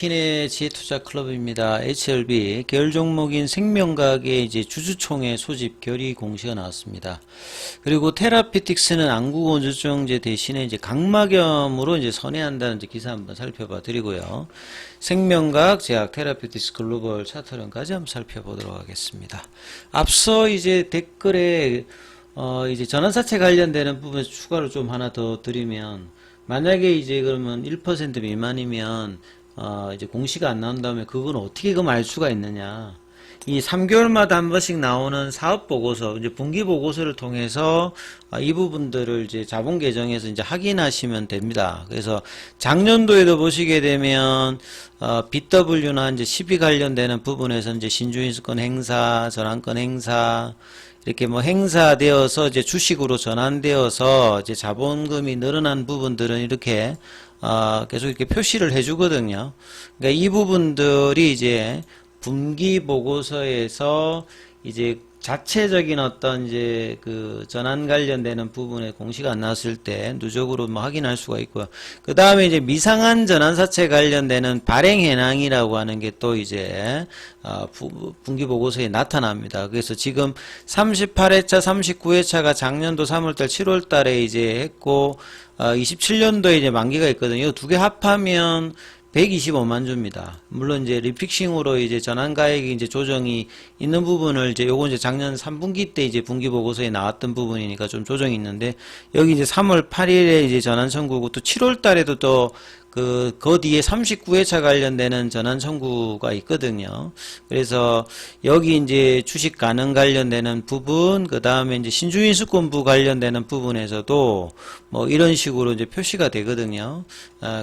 신의 지혜투자클럽입니다. HLB 계열 종목인 생명과학의 이제 주주총회 소집 결의 공시가 나왔습니다. 그리고 테라피틱스는 안구건조증제 대신에 이제 각막염으로 이제 선회한다는 이제 기사 한번 살펴봐 드리고요. 생명과학 제약 테라피틱스 글로벌 차트론까지 한번 살펴보도록 하겠습니다. 앞서 이제 댓글에 이제 전환사채 관련되는 부분에 추가로 좀 하나 더 드리면, 만약에 이제 그러면 1% 미만이면 이제 공시가 안 나온다면 그건 어떻게 그럼 알 수가 있느냐. 이 3개월마다 한 번씩 나오는 사업보고서, 이제 분기보고서를 통해서 이 부분들을 이제 자본 계정에서 이제 확인하시면 됩니다. 그래서 작년도에도 보시게 되면, BW나 이제 12 관련되는 부분에서 이제 신주인수권 행사, 전환권 행사, 이렇게 뭐 행사되어서 이제 주식으로 전환되어서 이제 자본금이 늘어난 부분들은 이렇게 계속 이렇게 표시를 해주거든요. 그러니까 이 부분들이 이제 분기 보고서에서 이제 자체적인 어떤 이제 그 전환 관련되는 부분에 공시가 안 나왔을 때 누적으로 뭐 확인할 수가 있고요. 그 다음에 이제 미상한 전환사채 관련되는 발행해낭이라고 하는 게 또 이제 분기 보고서에 나타납니다. 그래서 지금 38회차, 39회차가 작년도 3월달, 7월달에 이제 했고 27년도에 이제 만기가 있거든요. 두 개 합하면 125만 주입니다. 물론 이제 리픽싱으로 이제 전환가액이 이제 조정이 있는 부분을 이제 요거 이제 작년 3분기 때 이제 분기 보고서에 나왔던 부분이니까 좀 조정이 있는데, 여기 이제 3월 8일에 이제 전환 청구고 또 7월 달에도 또 그 뒤에 39회차 관련되는 전환 청구가 있거든요. 그래서 여기 이제 주식 가능 관련되는 부분, 그 다음에 이제 신주인수권부 관련되는 부분에서도 뭐 이런 식으로 이제 표시가 되거든요.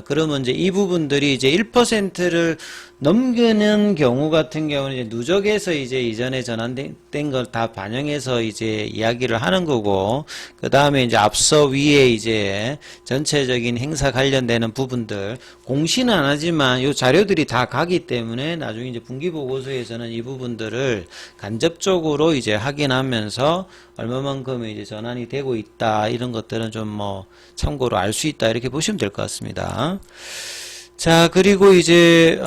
그러면 이제 이 부분들이 이제 1%를 넘기는 경우 같은 경우는 이제 누적해서 이제 이전에 전환된 걸 다 반영해서 이제 이야기를 하는 거고, 그 다음에 이제 앞서 위에 이제 전체적인 행사 관련되는 부분들 공시는 안 하지만 요 자료들이 다 가기 때문에 나중에 이제 분기보고서에서는 이 부분들을 간접적으로 이제 확인하면서 얼마만큼 이제 전환이 되고 있다, 이런 것들은 좀 뭐 참고로 알 수 있다, 이렇게 보시면 될 것 같습니다. 자, 그리고 이제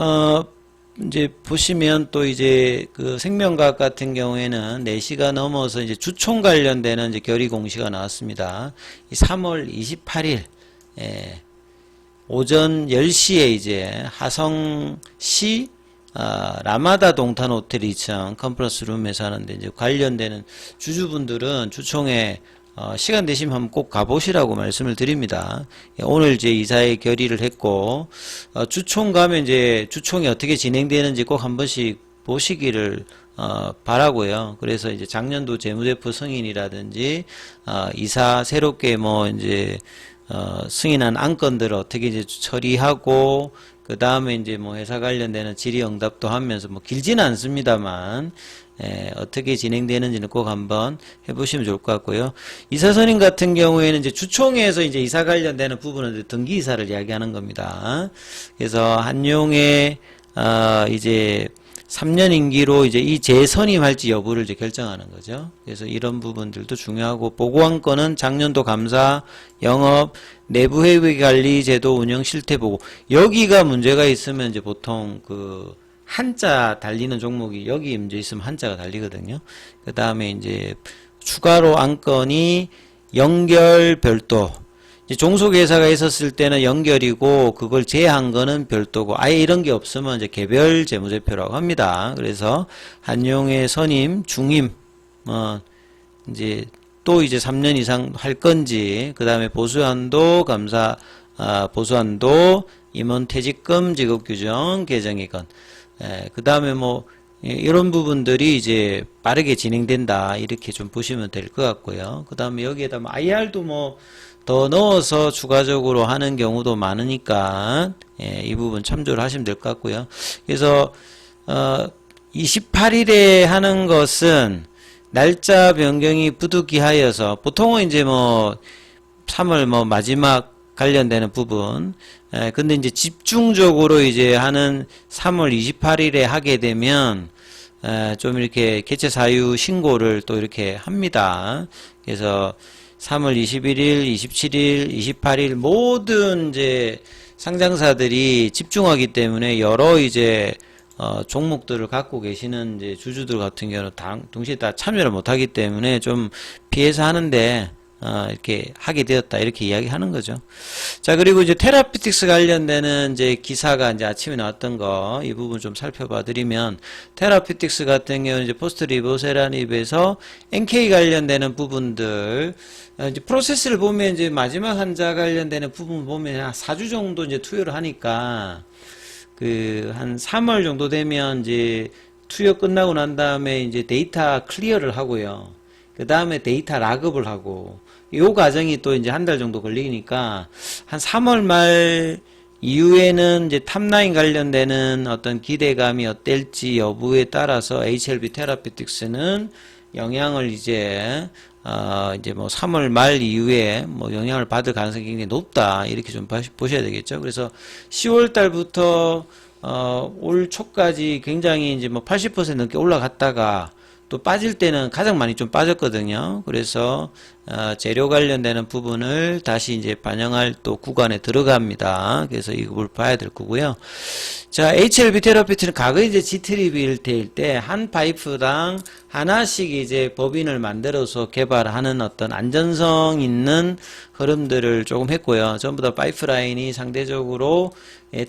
이제 보시면 또 이제 그 생명과학 같은 경우에는 4시가 넘어서 이제 주총 관련되는 이제 결의 공시가 나왔습니다. 이 3월 28일 오전 10시에 이제 하성시 라마다 동탄 호텔 2층 컨퍼런스 룸에서 하는데, 이제 관련되는 주주분들은 주총에 시간 되시면 한번 꼭 가보시라고 말씀을 드립니다. 오늘 이제 이사회 결의를 했고, 주총 가면 이제 주총이 어떻게 진행되는지 꼭 한 번씩 보시기를 바라고요. 그래서 이제 작년도 재무제표 승인이라든지 이사 새롭게 뭐 이제 승인한 안건들을 어떻게 이제 처리하고, 그 다음에 이제 뭐 회사 관련되는 질의응답도 하면서, 뭐 길지는 않습니다만 어떻게 진행되는지는 꼭 한번 해보시면 좋을 것 같고요. 이사선임 같은 경우에는 이제 주총회에서 이제 이사 관련되는 부분은 등기 이사를 이야기하는 겁니다. 그래서 한용의 이제 3년 임기로 이제 이 재선임할지 여부를 이제 결정하는 거죠. 그래서 이런 부분들도 중요하고, 보고한 건은 작년도 감사, 영업, 내부 회계 관리 제도 운영 실태 보고, 여기가 문제가 있으면 이제 보통 그 한자 달리는 종목이 여기 문제 있으면 한자가 달리거든요. 그 다음에 이제 추가로 안건이 연결 별도, 종속회사가 있었을 때는 연결이고 그걸 제외한 거는 별도고, 아예 이런 게 없으면 이제 개별 재무제표라고 합니다. 그래서 한용의 선임, 중임, 이제 또 이제 3년 이상 할 건지, 그 다음에 보수한도 감사, 보수한도 임원 퇴직금 지급 규정 개정이건, 그 다음에 뭐 이런 부분들이 이제 빠르게 진행된다, 이렇게 좀 보시면 될 것 같고요. 그 다음에 여기에다 뭐 IR도 뭐 더 넣어서 추가적으로 하는 경우도 많으니까 이 부분 참조를 하시면 될 것 같고요. 그래서 28일에 하는 것은 날짜 변경이 부득이하여서, 보통은 이제 뭐 3월 뭐 마지막 관련되는 부분, 근데 이제 집중적으로 이제 하는 3월 28일에 하게 되면 좀 이렇게 개최 사유 신고를 또 이렇게 합니다. 그래서 3월 21일, 27일, 28일 모든 이제 상장사들이 집중하기 때문에 여러 이제 종목들을 갖고 계시는 이제 주주들 같은 경우는 동시에 다 참여를 못하기 때문에 좀 피해서 하는데 이렇게 하게 되었다 이렇게 이야기하는 거죠. 자, 그리고 이제 테라피틱스 관련되는 이제 기사가 이제 아침에 나왔던 거 이 부분 좀 살펴봐 드리면 테라피틱스 같은 경우는 이제 포스트 리보세라닙에서 NK 관련되는 부분들 이제 프로세스를 보면 이제 마지막 환자 관련되는 부분 보면 한 4주 정도 이제 투여를 하니까 그 한 3월 정도 되면 이제 투여 끝나고 난 다음에 이제 데이터 클리어를 하고요. 그 다음에 데이터 락업을 하고 요 과정이 또 이제 한 달 정도 걸리니까 한 3월 말 이후에는 이제 탑라인 관련되는 어떤 기대감이 어떨지 여부에 따라서 HLB 테라피틱스는 영향을 이제 뭐 3월 말 이후에 뭐 영향을 받을 가능성이 굉장히 높다 이렇게 좀 보셔야 되겠죠. 그래서 10월 달부터 올 초까지 굉장히 이제 뭐 80% 넘게 올라갔다가 또 빠질 때는 가장 많이 좀 빠졌거든요. 그래서 재료 관련되는 부분을 다시 이제 반영할 또 구간에 들어갑니다. 그래서 이걸 봐야 될 거고요. 자, HLB 테라피트는 과거에 이제 G트립일 때 한 파이프당 하나씩 이제 법인을 만들어서 개발하는 어떤 안전성 있는 흐름들을 조금 했고요. 전부 다 파이프라인이 상대적으로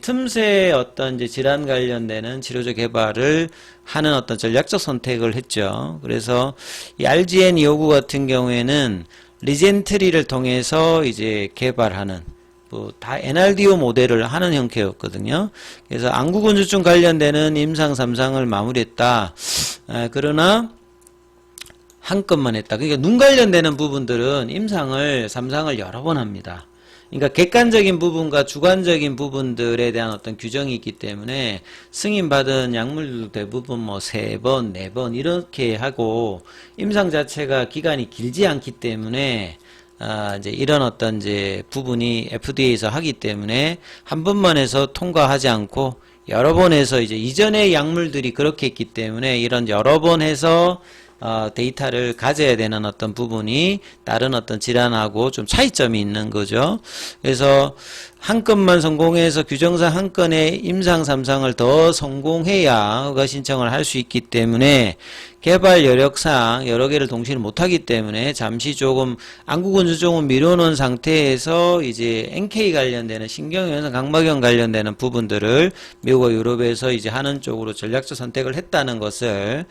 틈새 어떤 이제 질환 관련되는 치료제 개발을 하는 어떤 전략적 선택을 했죠. 그래서 이 RGN259 같은 경우에는 리젠트리를 통해서 이제 개발하는 뭐 다 NRDO 모델을 하는 형태였거든요. 그래서 안구건조증 관련되는 임상 3상을 마무리했다. 그러나 한 건만 했다. 그러니까 눈 관련되는 부분들은 임상을 3상을 여러 번 합니다. 그러니까 객관적인 부분과 주관적인 부분들에 대한 어떤 규정이 있기 때문에 승인받은 약물들도 대부분 뭐 3번, 4번 이렇게 하고 임상 자체가 기간이 길지 않기 때문에 이제 이런 어떤 이제 부분이 FDA에서 하기 때문에 한 번만 해서 통과하지 않고 여러 번 해서 이제 이전의 약물들이 그렇게 했기 때문에 이런 여러 번 해서 데이터를 가져야 되는 어떤 부분이 다른 어떤 질환하고 좀 차이점이 있는 거죠. 그래서 한 건만 성공해서 규정상 한 건의 임상 3상을 더 성공해야 허가 신청을 할 수 있기 때문에 개발 여력상 여러 개를 동시에 못하기 때문에 잠시 조금 안구건조증은 미뤄놓은 상태에서 이제 NK 관련되는 신경현상 각막염 관련되는 부분들을 미국과 유럽에서 이제 하는 쪽으로 전략적 선택을 했다는 것을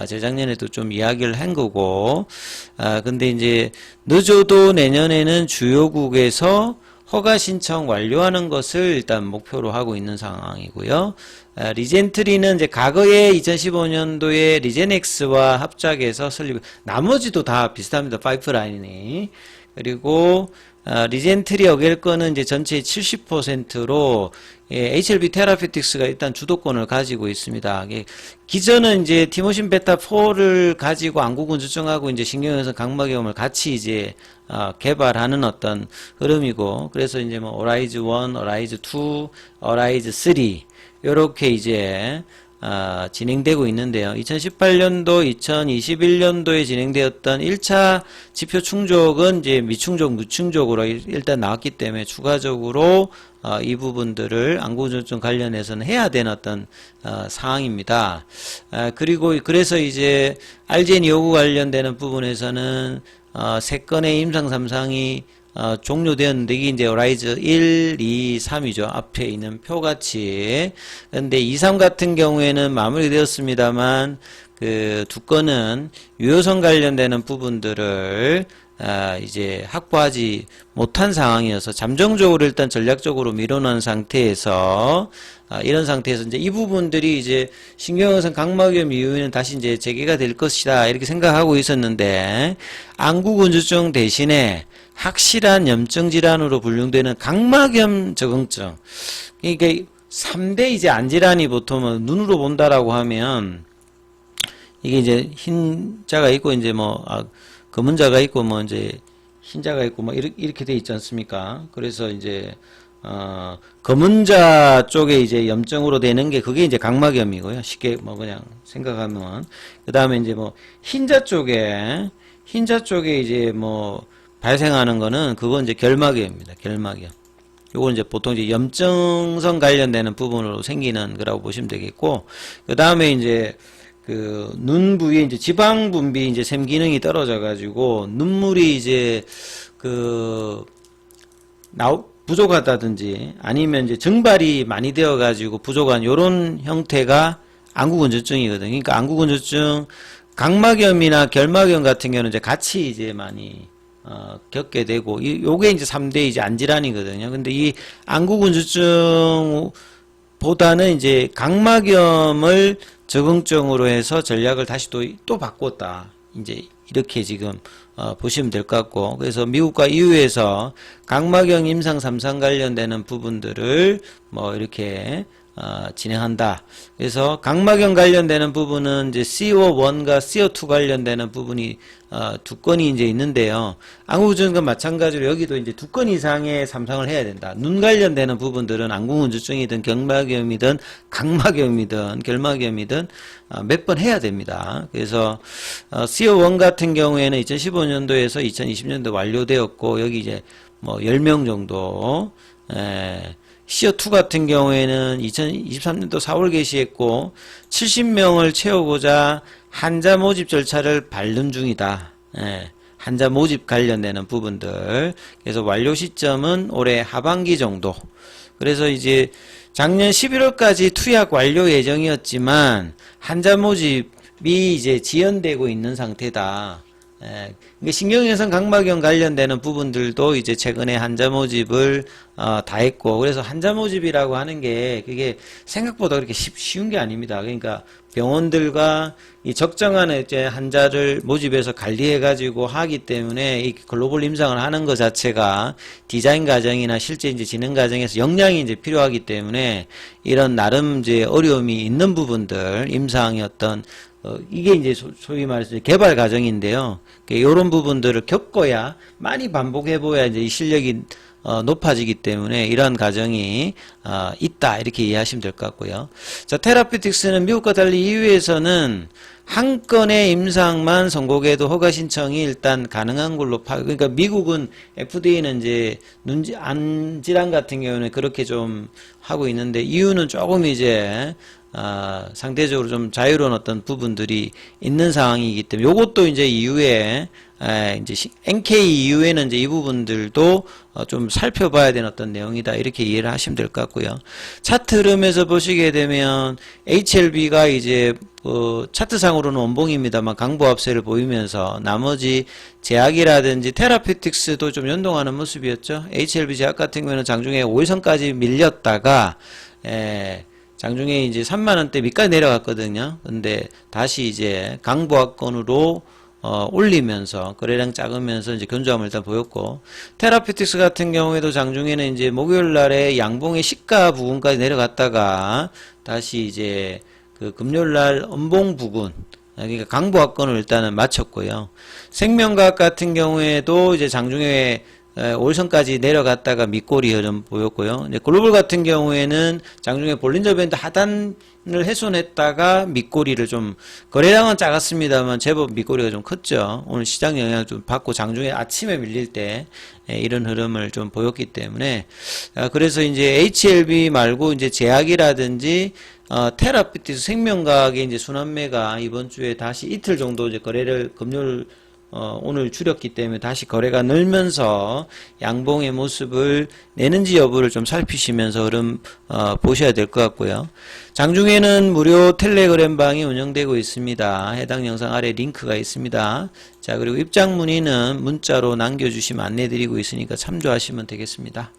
재작년에도 좀 이야기를 한 거고 근데 이제 늦어도 내년에는 주요국에서 허가 신청 완료하는 것을 일단 목표로 하고 있는 상황이고요. 리젠트리는 이제 과거에 2015년도에 리젠엑스와 합작해서 설립, 나머지도 다 비슷합니다. 파이프라인이. 그리고 리젠트리 어겔 거는 이제 전체의 70%로 HLB 테라피틱스가 일단 주도권을 가지고 있습니다. 기존은 이제 티모신 베타 4를 가지고 안구건조증하고 이제 신경현상 각막염을 같이 이제 개발하는 어떤 흐름이고, 그래서 이제 뭐 어라이즈 1, 어라이즈 2, 어라이즈 3 요렇게 이제 진행되고 있는데요. 2018년도, 2021년도에 진행되었던 1차 지표 충족은 이제 미충족, 무충족으로 일단 나왔기 때문에 추가적으로 이 부분들을 안구건조증 관련해서는 해야 되는 어떤 사항입니다. 그리고 그래서 이제 RGN259 관련되는 부분에서는 3건의 임상 3상이 종료되었는데 이게 이제 어라이즈 1, 2, 3이죠. 앞에 있는 표같이. 근데 2, 3 같은 경우에는 마무리되었습니다만 그 두 건은 유효성 관련되는 부분들을 이제 확보하지 못한 상황이어서 잠정적으로 일단 전략적으로 밀어놓은 상태에서 이런 상태에서 이제 이 부분들이 이제 신경현상 각막염 이후에는 다시 이제 재개가 될 것이다 이렇게 생각하고 있었는데 안구건조증 대신에 확실한 염증 질환으로 분류되는 각막염 적응증, 그러니까 3대 이제 안질환이 보통은 눈으로 본다라고 하면 이게 이제 흰자가 있고 이제 뭐 검은 자가 있고 뭐 이제 흰자가 있고 뭐 이렇게 돼 있지 않습니까? 그래서 이제 검은 자 쪽에 이제 염증으로 되는 게 그게 이제 각막염이고요. 쉽게 뭐 그냥 생각하면 그 다음에 이제 뭐 흰자 쪽에 이제 뭐 발생하는 거는 그건 이제 결막염입니다. 결막염. 요건 이제 보통 이제 염증성 관련되는 부분으로 생기는 거라고 보시면 되겠고, 그 다음에 이제 그 눈 부위에 이제 지방 분비 이제 샘 기능이 떨어져 가지고 눈물이 이제 그 부족하다든지 아니면 이제 증발이 많이 되어 가지고 부족한 요런 형태가 안구건조증이거든요. 그러니까 안구건조증, 각막염이나 결막염 같은 경우는 이제 같이 이제 많이 겪게 되고, 요게 이제 3대 이제 안질환이거든요. 근데 이 안구건조증보다는 이제 각막염을 적응증으로 해서 전략을 다시 또 바꿨다. 이제 이렇게 지금 보시면 될 것 같고, 그래서 미국과 EU에서 각막염 임상 3상 관련되는 부분들을 뭐 이렇게 진행한다. 그래서 각막염 관련되는 부분은 이제 CO1과 CO2 관련되는 부분이 두 건이 이제 있는데요. 안구건조증과 마찬가지로 여기도 이제 두 건 이상의 삼상을 해야 된다. 눈 관련되는 부분들은 안구건조증이든 결막염이든 각막염이든 결막염이든 몇 번 해야 됩니다. 그래서 CO1 같은 경우에는 2015년도에서 2020년도 완료되었고, 여기 이제 뭐 10명 정도, CO2 같은 경우에는 2023년도 4월 개시했고 70명을 채우고자 환자 모집 절차를 밟는 중이다. 환자 모집 관련되는 부분들. 그래서 완료 시점은 올해 하반기 정도. 그래서 이제 작년 11월까지 투약 완료 예정이었지만 환자 모집이 이제 지연되고 있는 상태다. 신경외선 각막염 관련되는 부분들도 이제 최근에 환자 모집을 다 했고, 그래서 환자 모집이라고 하는 게 그게 생각보다 그렇게 쉬운 게 아닙니다. 그러니까 병원들과 이 적정한 이제 환자를 모집해서 관리해 가지고 하기 때문에 이 글로벌 임상을 하는 것 자체가 디자인 과정이나 실제 이제 진행 과정에서 역량이 이제 필요하기 때문에 이런 나름 이제 어려움이 있는 부분들, 임상의 어떤 이게 이제 소위 말해서 개발 과정인데요. 이런 부분들을 겪어야 많이 반복해보야 이제 이 실력이 높아지기 때문에 이런 과정이 있다, 이렇게 이해하시면 될 것 같고요. 자, 테라피틱스는 미국과 달리 EU에서는 한 건의 임상만 선고해도 허가 신청이 일단 가능한 걸로 그러니까 미국은 FDA는 이제 안 질환 같은 경우는 그렇게 좀 하고 있는데, EU는 조금 이제 상대적으로 좀 자유로운 어떤 부분들이 있는 상황이기 때문에 요것도 이제 이후에 이제 NK 이후에는 이제 이 부분들도 좀 살펴봐야 되는 어떤 내용이다, 이렇게 이해를 하시면 될 것 같고요. 차트 흐름에서 보시게 되면 HLB가 이제 차트상으로는 원봉입니다만 강보합세를 보이면서 나머지 제약이라든지 테라피틱스도 좀 연동하는 모습이었죠. HLB 제약 같은 경우에는 장중에 5일선까지 밀렸다가 장중에 이제 3만원대 밑까지 내려갔거든요. 근데 다시 이제 강보합권으로 올리면서 거래량 작으면서 이제 견조함을 일단 보였고, 테라피틱스 같은 경우에도 장중에는 이제 목요일 날에 양봉의 시가 부근까지 내려갔다가 다시 이제 그 금요일 날 음봉 부근, 그러니까 강보합권을 일단은 마쳤고요. 생명과학 같은 경우에도 이제 장중에 5일선까지 내려갔다가 밑꼬리 흐름 보였고요. 이제 글로벌 같은 경우에는 장중에 볼린저 밴드 하단을 훼손했다가 밑꼬리를 좀, 거래량은 작았습니다만 제법 밑꼬리가 좀 컸죠. 오늘 시장 영향을 좀 받고 장중에 아침에 밀릴 때 이런 흐름을 좀 보였기 때문에, 그래서 이제 HLB 말고 이제 제약이라든지 테라피틱스 생명과학의 이제 순환매가 이번 주에 다시 이틀 정도 이제 거래를 금요일 오늘 줄였기 때문에 다시 거래가 늘면서 양봉의 모습을 내는지 여부를 좀 살피시면서 흐름 보셔야 될 것 같고요. 장중에는 무료 텔레그램 방이 운영되고 있습니다. 해당 영상 아래 링크가 있습니다. 자, 그리고 입장 문의는 문자로 남겨주시면 안내드리고 있으니까 참조하시면 되겠습니다.